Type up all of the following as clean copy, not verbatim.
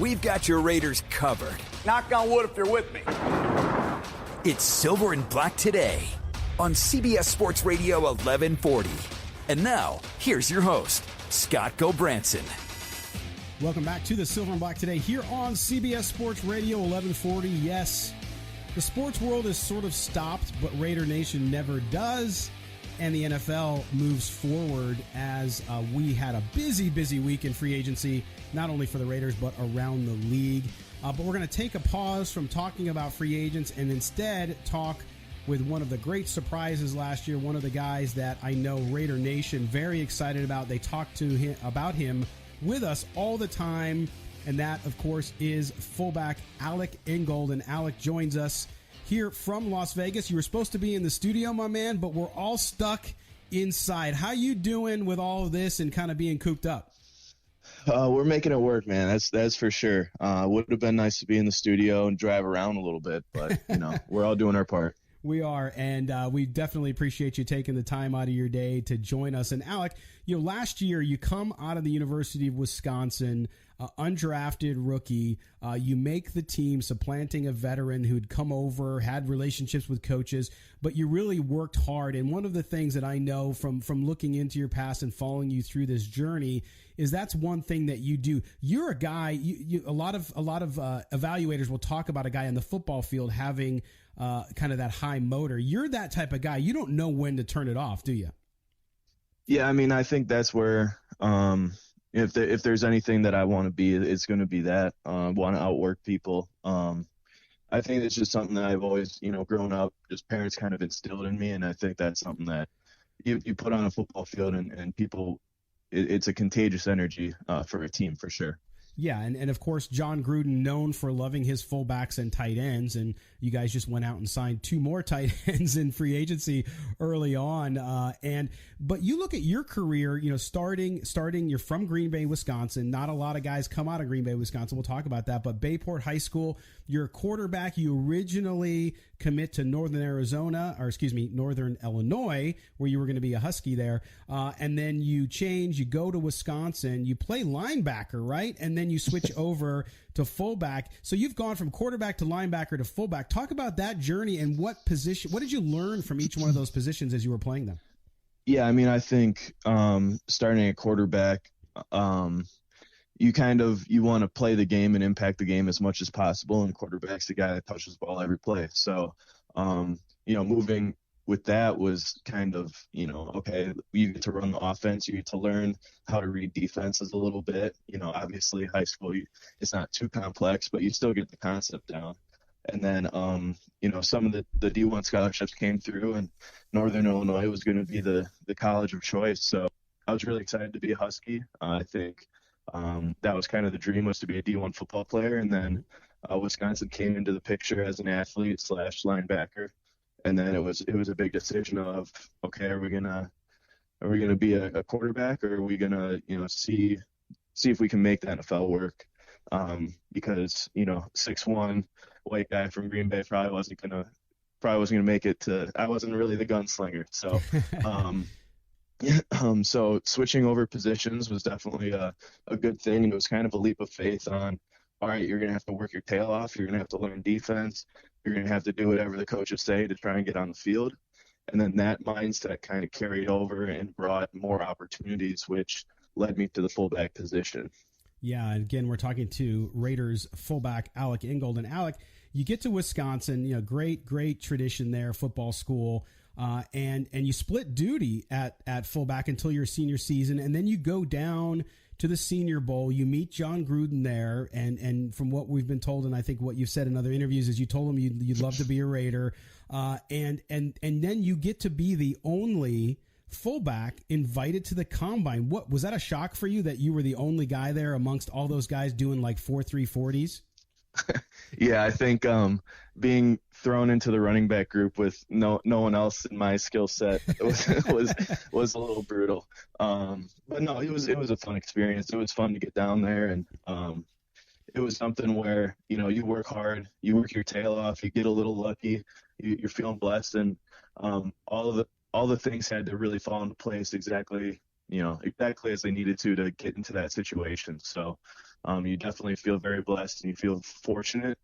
we've got your Raiders covered. Knock on wood if you're with me. It's Silver and Black Today on CBS Sports Radio 1140. And now, here's your host, Scott Gobranson. Welcome back to the Silver and Black Today here on CBS Sports Radio 1140. Yes, the sports world is sort of stopped, but Raider Nation never does. And the NFL moves forward as we had a busy week in free agency, not only for the Raiders, but around the league. But we're going to take a pause from talking about free agents and instead talk with one of the great surprises last year, one of the guys that I know Raider Nation very excited about. They talk to him about him with us all the time, and that, of course, is fullback Alec Ingold. And Alec joins us here from Las Vegas. You were supposed to be in the studio, my man, but we're all stuck inside. How you doing with all of this and kind of being cooped up? We're making it work, man. That's for sure. Would have been nice to be in the studio and drive around a little bit, but we're all doing our part. We are, and we definitely appreciate you taking the time out of your day to join us. And Alec, last year you come out of the University of Wisconsin, undrafted rookie. You make the team, supplanting a veteran who'd come over, had relationships with coaches, but you really worked hard. And one of the things that I know from looking into your past and following you through this journey is that's one thing that you do. You're a guy. A lot of evaluators will talk about a guy on the football field having kind of that high motor. You're that type of guy. You don't know when to turn it off, do you? Yeah, I mean, I think that's where if there's anything that I want to be, it's going to be that. Want to outwork people. I think it's just something that I've always, grown up, just parents kind of instilled in me, and I think that's something that you put on a football field and people, it's a contagious energy for a team for sure. Yeah, and of course, Jon Gruden, known for loving his fullbacks and tight ends, and you guys just went out and signed 2 more tight ends in free agency early on. But you look at your career, starting, you're from Green Bay, Wisconsin. Not a lot of guys come out of Green Bay, Wisconsin. We'll talk about that. But Bayport High School, you're a quarterback. You originally commit to Northern Illinois, where you were going to be a Husky there. And then you change, you go to Wisconsin, you play linebacker, right? And then you switch over to fullback. So you've gone from quarterback to linebacker to fullback. Talk about that journey and what did you learn from each one of those positions as you were playing them? Yeah, I mean, I think starting at quarterback, you want to play the game and impact the game as much as possible, and quarterback's the guy that touches the ball every play. So, moving with that was kind of, okay, you get to run the offense, you get to learn how to read defenses a little bit. Obviously high school, it's not too complex, but you still get the concept down. And then, some of the D1 scholarships came through, and Northern Illinois was going to be the college of choice. So I was really excited to be a Husky. I think that was kind of the dream, was to be a D1 football player. And then Wisconsin came into the picture as an athlete / linebacker. And then it was a big decision of, okay, are we gonna be a quarterback, or are we gonna see if we can make the NFL work? Because 6'1" white guy from Green Bay probably wasn't gonna make it to. I wasn't really the gunslinger, so so switching over positions was definitely a good thing, and it was kind of a leap of faith on, all right, you're going to have to work your tail off. You're going to have to learn defense. You're going to have to do whatever the coaches say to try and get on the field. And then that mindset kind of carried over and brought more opportunities, which led me to the fullback position. Yeah, and again, we're talking to Raiders fullback Alec Ingold. And Alec, you get to Wisconsin, great tradition there, football school, and you split duty at fullback until your senior season, and then you go down to the Senior Bowl. You meet Jon Gruden there, and from what we've been told, and I think what you've said in other interviews, is you told him you'd love to be a Raider, and then you get to be the only fullback invited to the combine. What was that a shock for you, that you were the only guy there amongst all those guys doing like 4.3 40s? Yeah, I think being thrown into the running back group with no one else in my skill set was a little brutal. But no, it was a fun experience. It was fun to get down there, and it was something where you work hard, you work your tail off, you get a little lucky, you're feeling blessed, and all the things had to really fall into place exactly as they needed to get into that situation. So You definitely feel very blessed and you feel fortunate,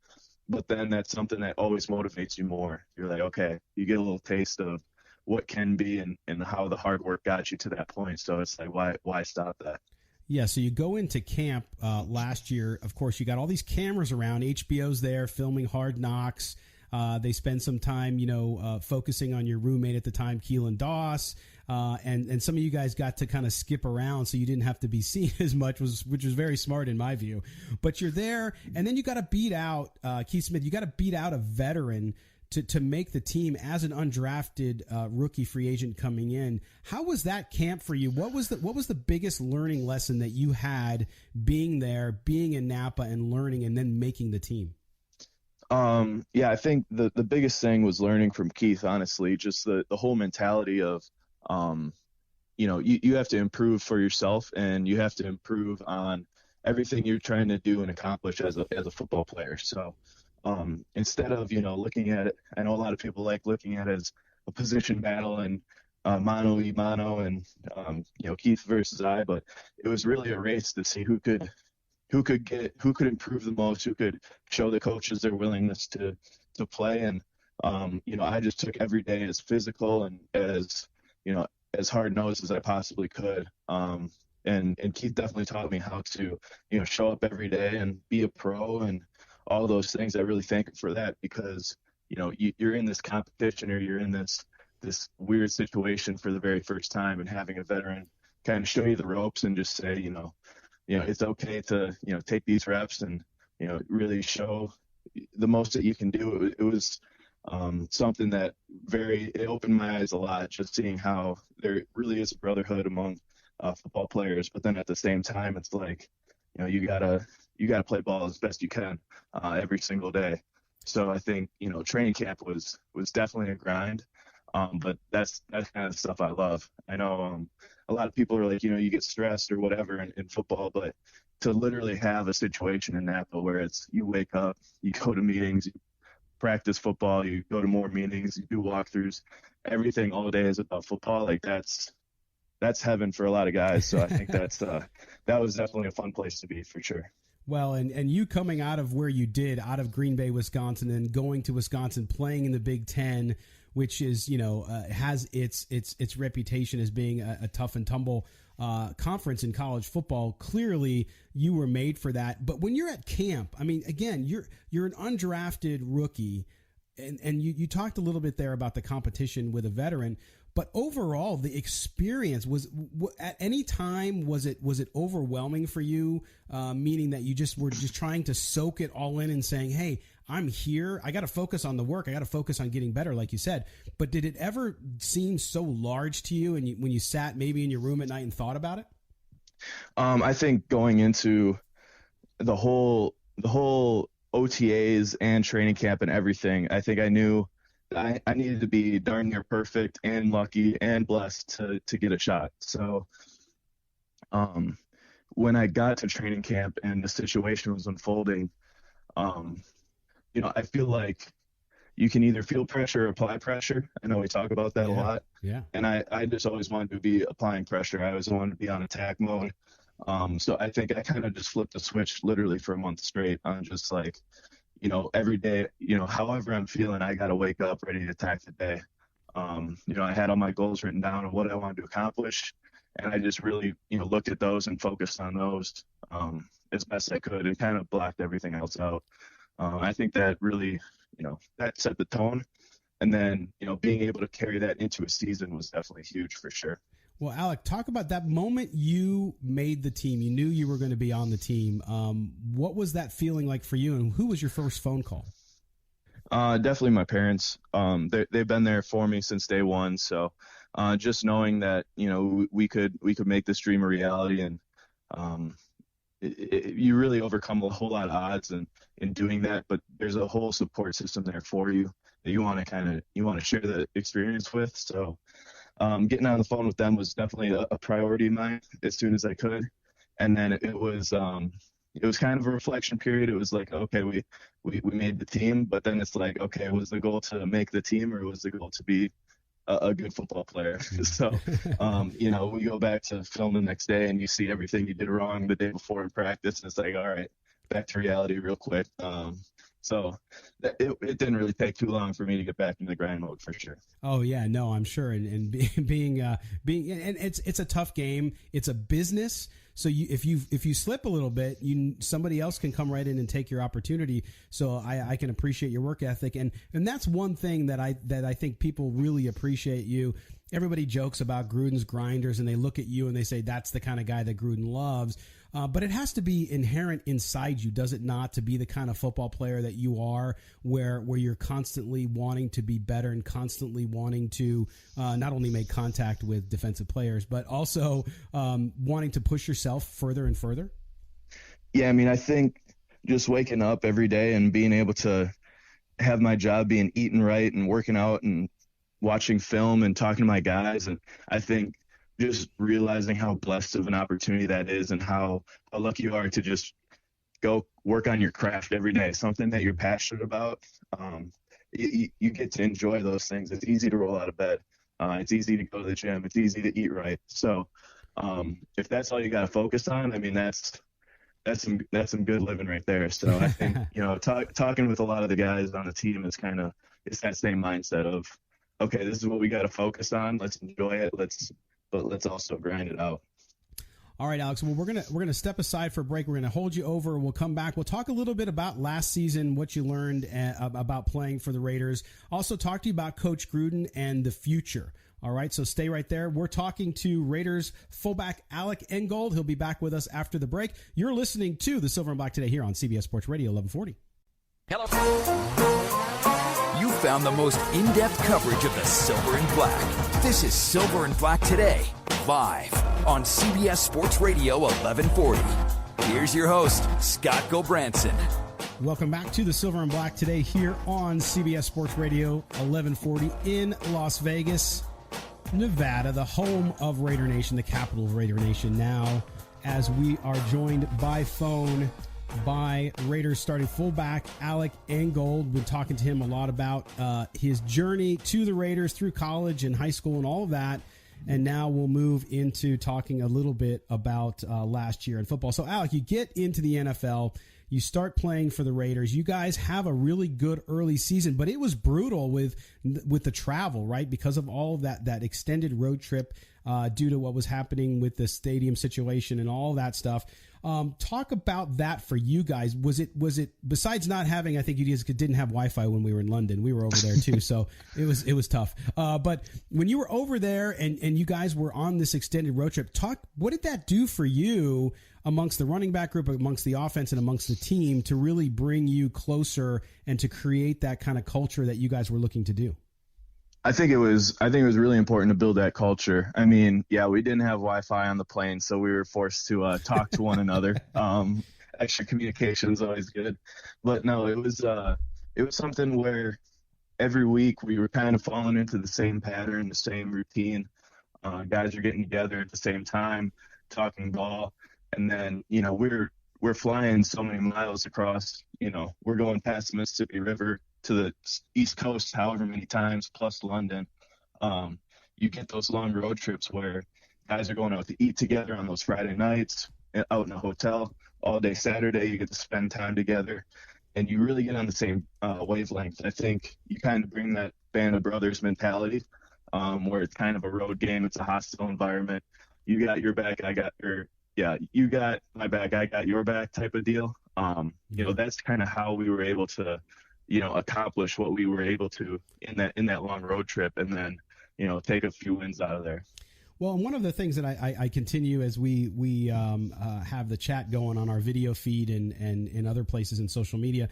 but then that's something that always motivates you more. You're like, okay, you get a little taste of what can be and how the hard work got you to that point. So it's like, why stop that? Yeah, so you go into camp last year. Of course, you got all these cameras around. HBO's there filming Hard Knocks. They spend some time, focusing on your roommate at the time, Keelan Doss. And some of you guys got to kind of skip around so you didn't have to be seen as much, which was very smart in my view. But you're there, and then you got to beat out Keith Smith. You got to beat out a veteran to make the team as an undrafted rookie free agent coming in. How was that camp for you? What was the biggest learning lesson that you had being there, being in Napa and learning and then making the team? Yeah, I think the biggest thing was learning from Keith, honestly, just the whole mentality of, you have to improve for yourself and you have to improve on everything you're trying to do and accomplish as a football player. So, instead of, looking at it, I know a lot of people like looking at it as a position battle and mano y mano and, Keith versus I, but it was really a race to see who could improve the most, who could show the coaches their willingness to play. And, I just took every day as physical and as hard nosed as I possibly could. And Keith definitely taught me how to, show up every day and be a pro and all those things. I really thank him for that because, you're in this competition or you're in this weird situation for the very first time, and having a veteran kind of show you the ropes and just say, it's okay to, take these reps and, really show the most that you can do. It was something that it opened my eyes a lot, just seeing how there really is a brotherhood among football players. But then at the same time, it's like, you gotta play ball as best you can every single day. So I think, training camp was definitely a grind. But that's kind of stuff I love. I know a lot of people are like, you get stressed or whatever in football, but to literally have a situation in Napa where it's you wake up, you go to meetings, you practice football, you go to more meetings, you do walkthroughs, everything all day is about football. Like that's heaven for a lot of guys. So I think that was definitely a fun place to be for sure. Well, and you coming out of where you did, out of Green Bay, Wisconsin, and going to Wisconsin, playing in the Big Ten, which is, has its reputation as being a tough and tumble conference in college football. Clearly, you were made for that. But when you're at camp, I mean, again, you're an undrafted rookie, and you talked a little bit there about the competition with a veteran. But overall, the experience was at any time was it overwhelming for you? Meaning that you just were trying to soak it all in and saying, "Hey, I'm here. I got to focus on the work. I got to focus on getting better," like you said. But did it ever seem so large to you, and when you sat maybe in your room at night and thought about it? I think going into the whole OTAs and training camp and everything, I think I knew I needed to be darn near perfect and lucky and blessed to get a shot. So when I got to training camp and the situation was unfolding, I feel like you can either feel pressure or apply pressure. I know we talk about that a lot. Yeah. And I just always wanted to be applying pressure. I always wanted to be on attack mode. So I think I kind of just flipped the switch literally for a month straight on just like, every day, however I'm feeling, I got to wake up ready to attack the day. I had all my goals written down of what I wanted to accomplish. And I just really, looked at those and focused on those as best I could and kind of blocked everything else out. I think that really, that set the tone. And then, being able to carry that into a season was definitely huge for sure. Well, Alec, talk about that moment you made the team. You knew you were going to be on the team. What was that feeling like for you, and who was your first phone call? Definitely my parents. They've been there for me since day one. So just knowing that, we could make this dream a reality, and you really overcome a whole lot of odds in doing that. But there's a whole support system there for you that you want to share the experience with. So getting on the phone with them was definitely a priority of mine as soon as I could. And then it was kind of a reflection period. It was like, okay, we made the team, but then it's like, okay, was the goal to make the team or was the goal to be a good football player. So, we go back to film the next day and you see everything you did wrong the day before in practice. And it's like, all right, back to reality real quick. So it didn't really take too long for me to get back into the grind mode for sure. Oh yeah, no, I'm sure. And being and it's a tough game. It's a business. So if you slip a little bit, somebody else can come right in and take your opportunity. So I can appreciate your work ethic, and that's one thing that I think people really appreciate you. Everybody jokes about Gruden's grinders, and they look at you and they say that's the kind of guy that Gruden loves. But it has to be inherent inside you, does it not, to be the kind of football player that you are, where you're constantly wanting to be better and constantly wanting to not only make contact with defensive players, but also wanting to push yourself further and further? Yeah, I mean, I think just waking up every day and being able to have my job being eating right and working out and watching film and talking to my guys, and I think just realizing how blessed of an opportunity that is and how lucky you are to just go work on your craft every day, something that you're passionate about. You get to enjoy those things. It's easy to roll out of bed. It's easy to go to the gym. It's easy to eat right. So if that's all you got to focus on, I mean, that's some good living right there. So I think, talking with a lot of the guys on the team it's that same mindset of, okay, this is what we got to focus on. Let's enjoy it. But let's also grind it out. All right, Alex. Well, we're gonna step aside for a break. We're gonna hold you over. We'll come back. We'll talk a little bit about last season, what you learned about playing for the Raiders. Also, talk to you about Coach Gruden and the future. All right, so stay right there. We're talking to Raiders fullback Alec Ingold. He'll be back with us after the break. You're listening to the Silver and Black today here on CBS Sports Radio 1140. Hello. You found the most in-depth coverage of the Silver and Black. This is Silver and Black Today, live on CBS Sports Radio 1140. Here's your host, Scott Gobranson. Welcome back to the Silver and Black Today here on CBS Sports Radio 1140 in Las Vegas, Nevada, the home of Raider Nation, the capital of Raider Nation now, as we are joined by phone by Raiders starting fullback Alec Ingold. Been talking to him a lot about his journey to the Raiders through college and high school and all of that. And now we'll move into talking a little bit about last year in football. So, Alec, you get into the NFL. You start playing for the Raiders. You guys have a really good early season, but it was brutal with the travel, right? Because of all of that extended road trip due to what was happening with the stadium situation and all that stuff. Talk about that for you guys. Was it besides not having? I think you guys didn't have Wi-Fi when we were in London. We were over there too, so it was tough. But when you were over there and you guys were on this extended road trip, what did that do for you amongst the running back group, amongst the offense, and amongst the team to really bring you closer and to create that kind of culture that you guys were looking to do? I think it was really important to build that culture. I mean, yeah, we didn't have Wi-Fi on the plane, so we were forced to talk to one another. Extra communication is always good, but no, it was something where every week we were kind of falling into the same pattern, the same routine. Guys are getting together at the same time, talking ball, and then we're flying so many miles across. We're going past the Mississippi River to the East Coast however many times, plus London. You get those long road trips where guys are going out to eat together on those Friday nights, out in a hotel all day Saturday. You get to spend time together, and you really get on the same wavelength. I think you kind of bring that band of brothers mentality, where it's kind of a road game. It's a hostile environment. You got your back, you got my back, I got your back type of deal. That's kind of how we were able to accomplish what we were able to in that long road trip, and then, take a few wins out of there. Well, and one of the things that I continue as we have the chat going on our video feed and in other places in social media,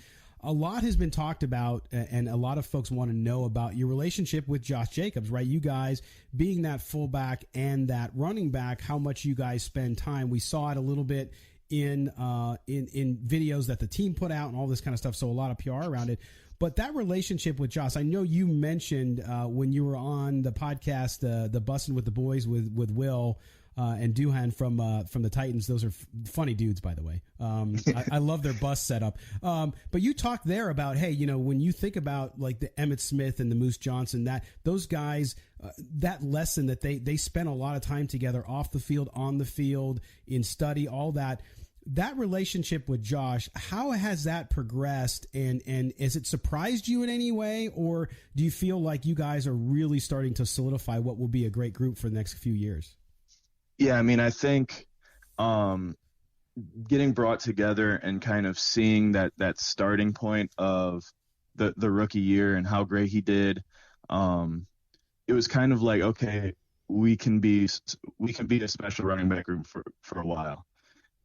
a lot has been talked about, and a lot of folks want to know about your relationship with Josh Jacobs, right? You guys being that fullback and that running back, how much you guys spend time. We saw it a little bit in videos that the team put out and all this kind of stuff. So a lot of PR around it. But that relationship with Josh, I know you mentioned when you were on the podcast, the Bussin' with the Boys with Will, and Duhan from the Titans. Those are funny dudes, by the way. I love their bus setup. But you talked there about, hey, when you think about like the Emmitt Smith and the Moose Johnson, that those guys, that lesson that they spent a lot of time together off the field, on the field, in study, all that. That relationship with Josh, how has that progressed, and has it surprised you in any way, or do you feel like you guys are really starting to solidify what will be a great group for the next few years? Yeah, I mean, I think getting brought together and kind of seeing that starting point of the rookie year and how great he did, it was kind of like, okay, we can be a special running back group for a while.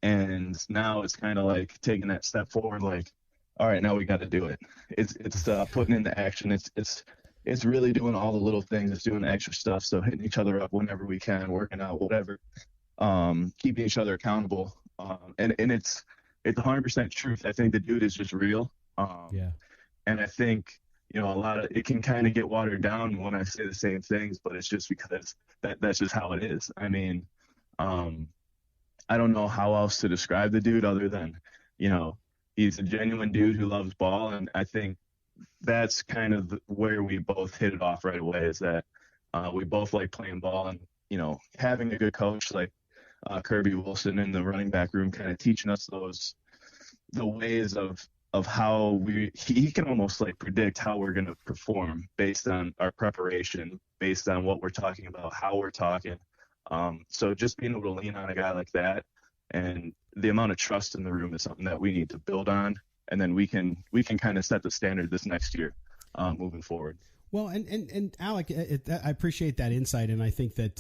And now it's kind of like taking that step forward, like, all right, now we got to do it. It's putting into action. It's really doing all the little things. It's doing the extra stuff. So hitting each other up whenever we can, working out, whatever, keeping each other accountable. And it's 100% truth. I think the dude is just real. Yeah. And I think, a lot of it can kind of get watered down when I say the same things, but it's just because that's just how it is. I mean, I don't know how else to describe the dude other than, he's a genuine dude who loves ball. And I think that's kind of where we both hit it off right away, is that we both like playing ball, and, having a good coach like Kirby Wilson in the running back room, kind of teaching us the ways of how he can almost like predict how we're going to perform based on our preparation, based on what we're talking about, how we're talking. So just being able to lean on a guy like that, and the amount of trust in the room is something that we need to build on, and then we can kind of set the standard this next year, moving forward. Well, and Alec, I appreciate that insight, and I think that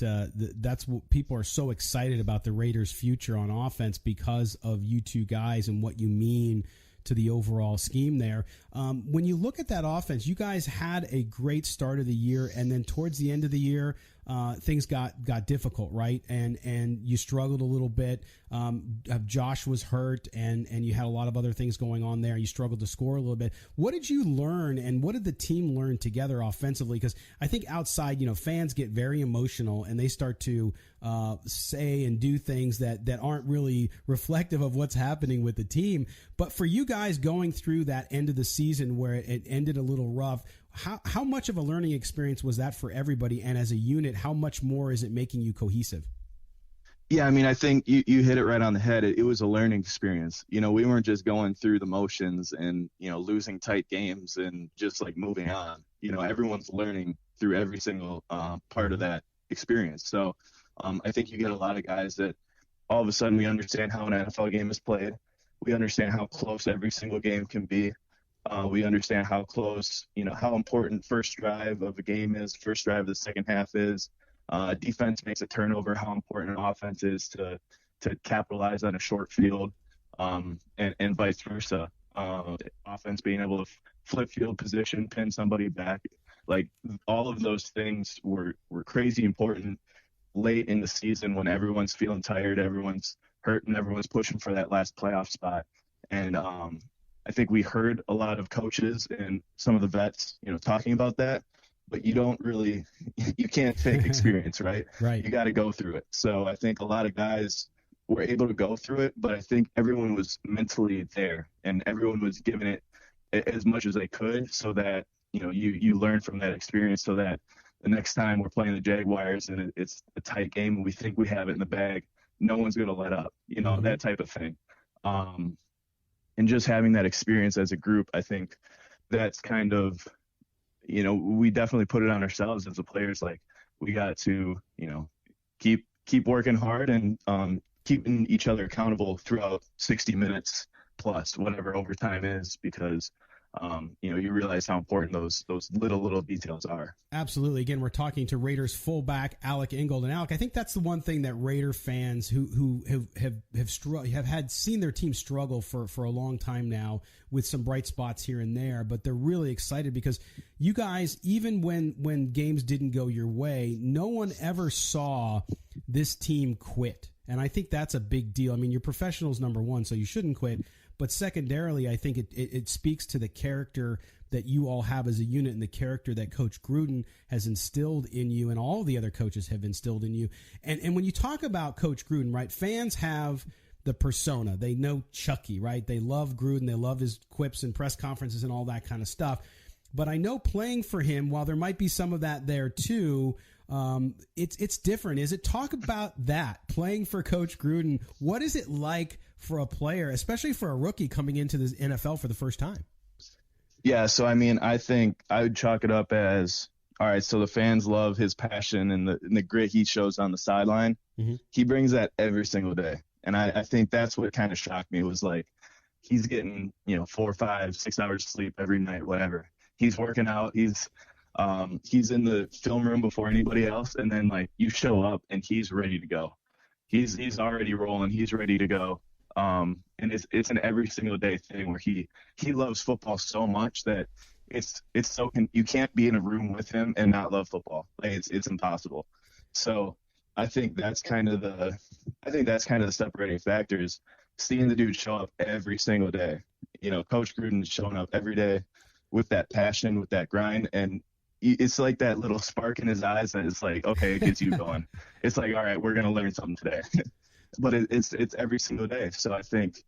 that's what people are so excited about the Raiders' future on offense, because of you two guys and what you mean to the overall scheme there. When you look at that offense, you guys had a great start of the year, and then towards the end of the year, things got difficult, right? And you struggled a little bit. Josh was hurt, and you had a lot of other things going on there. You struggled to score a little bit. What did you learn, and what did the team learn together offensively? Because I think outside, fans get very emotional, and they start to say and do things that aren't really reflective of what's happening with the team. But for you guys going through that end of the season where it ended a little rough, how much of a learning experience was that for everybody? And as a unit, how much more is it making you cohesive? Yeah, I mean, I think you hit it right on the head. It was a learning experience. We weren't just going through the motions and, losing tight games and just like moving on. Everyone's learning through every single part of that experience. So I think you get a lot of guys that all of a sudden we understand how an NFL game is played. We understand how close every single game can be. We understand how close, how important first drive of a game is, first drive of the second half is. Defense makes a turnover, how important an offense is to capitalize on a short field, and vice versa. Offense being able to flip field position, pin somebody back. Like, all of those things were crazy important late in the season when everyone's feeling tired, everyone's hurt, and everyone's pushing for that last playoff spot. And I think we heard a lot of coaches and some of the vets, talking about that, but you can't fake experience, right? Right. You got to go through it. So I think a lot of guys were able to go through it, but I think everyone was mentally there, and everyone was giving it as much as they could, so that, you learn from that experience, so that the next time we're playing the Jaguars and it's a tight game and we think we have it in the bag, no one's going to let up, that type of thing. And just having that experience as a group, I think that's kind of, we definitely put it on ourselves as the players. Like, we got to, keep working hard and keeping each other accountable throughout 60 minutes plus whatever overtime is, because you realize how important those little details are. Absolutely. Again, we're talking to Raiders fullback Alec Ingold. And Alec, I think that's the one thing that Raider fans who have had seen their team struggle for a long time now, with some bright spots here and there, but they're really excited because you guys, even when games didn't go your way, no one ever saw this team quit. And I think that's a big deal. I mean, you're professionals, number one, so you shouldn't quit. But secondarily, I think it speaks to the character that you all have as a unit and the character that Coach Gruden has instilled in you and all the other coaches have instilled in you. And when you talk about Coach Gruden, right, fans have the persona. They know Chucky, right? They love Gruden. They love his quips and press conferences and all that kind of stuff. But I know playing for him, while there might be some of that there too, it's different. Is it? Talk about that, playing for Coach Gruden. What is it like for a player, especially for a rookie coming into the NFL for the first time? Yeah, so I mean, I think I would chalk it up as, all right, so the fans love his passion and the grit he shows on the sideline. Mm-hmm. He brings that every single day. And I think that's what kind of shocked me, was like, he's getting, 4, 5, 6 hours of sleep every night, whatever. He's working out. He's in the film room before anybody else. And then, like, you show up and he's ready to go. He's already rolling. He's ready to go. And it's an every single day thing where he loves football so much that you can't be in a room with him and not love football. Like, it's impossible. So I think that's kind of the separating factor, is seeing the dude show up every single day. Coach Gruden showing up every day with that passion, with that grind, and it's like that little spark in his eyes that it's like, okay, it gets you going. It's like, all right, we're gonna learn something today. But it's every single day. So I think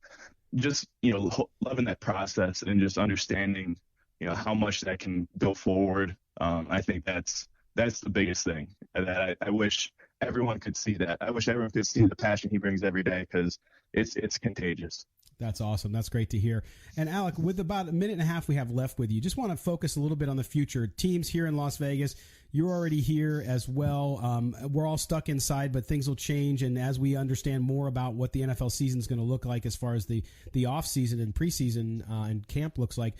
just, loving that process and just understanding, how much that can go forward. I think that's the biggest thing that I wish everyone could see that. I wish everyone could see the passion he brings every day, because it's contagious. That's awesome. That's great to hear. And Alec, with about a minute and a half we have left with you, just want to focus a little bit on the future. Teams here in Las Vegas, you're already here as well. We're all stuck inside, but things will change. And as we understand more about what the NFL season is going to look like, as far as the off season and preseason and camp looks like,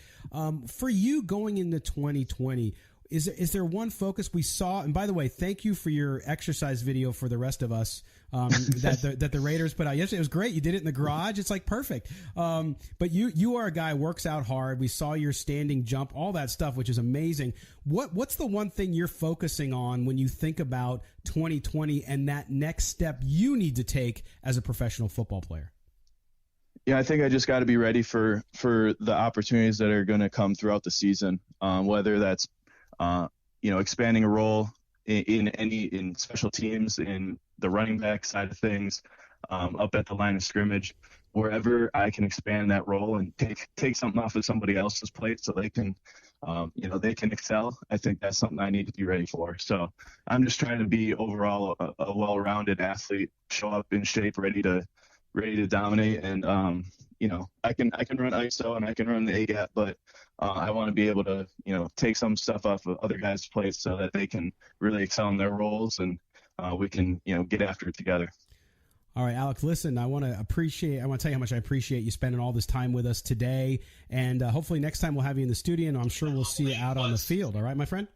for you going into 2020, is there one focus we saw? And by the way, thank you for your exercise video for the rest of us that the Raiders put out yesterday. It was great. You did it in the garage. It's like perfect. But you are a guy who works out hard. We saw your standing jump, all that stuff, which is amazing. What's the one thing you're focusing on when you think about 2020 and that next step you need to take as a professional football player? Yeah, I think I just got to be ready for the opportunities that are going to come throughout the season, whether that's expanding a role in special teams, in the running back side of things, up at the line of scrimmage, wherever I can expand that role and take something off of somebody else's plate so they can, they can excel. I think that's something I need to be ready for. So I'm just trying to be overall a well-rounded athlete, show up in shape, ready to dominate. And, I can run ISO and I can run the A-gap, but I want to be able to, take some stuff off of other guys' plates so that they can really excel in their roles, and we can, get after it together. All right, Alec, listen, I want to tell you how much I appreciate you spending all this time with us today. And hopefully next time we'll have you in the studio, and I'm sure we'll see you out on the field. All right, my friend?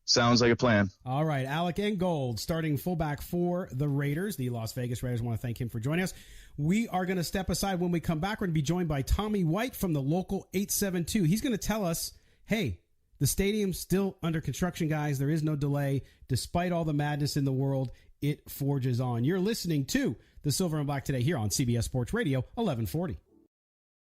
Sounds like a plan. All right, Alec Ingold, starting fullback for the Raiders, the Las Vegas Raiders. I want to thank him for joining us. We are going to step aside. When we come back, we're going to be joined by Tommy White from the local 872. He's going to tell us, hey, the stadium's still under construction, guys. There is no delay. Despite all the madness in the world, it forges on. You're listening to the Silver and Black today here on CBS Sports Radio 1140.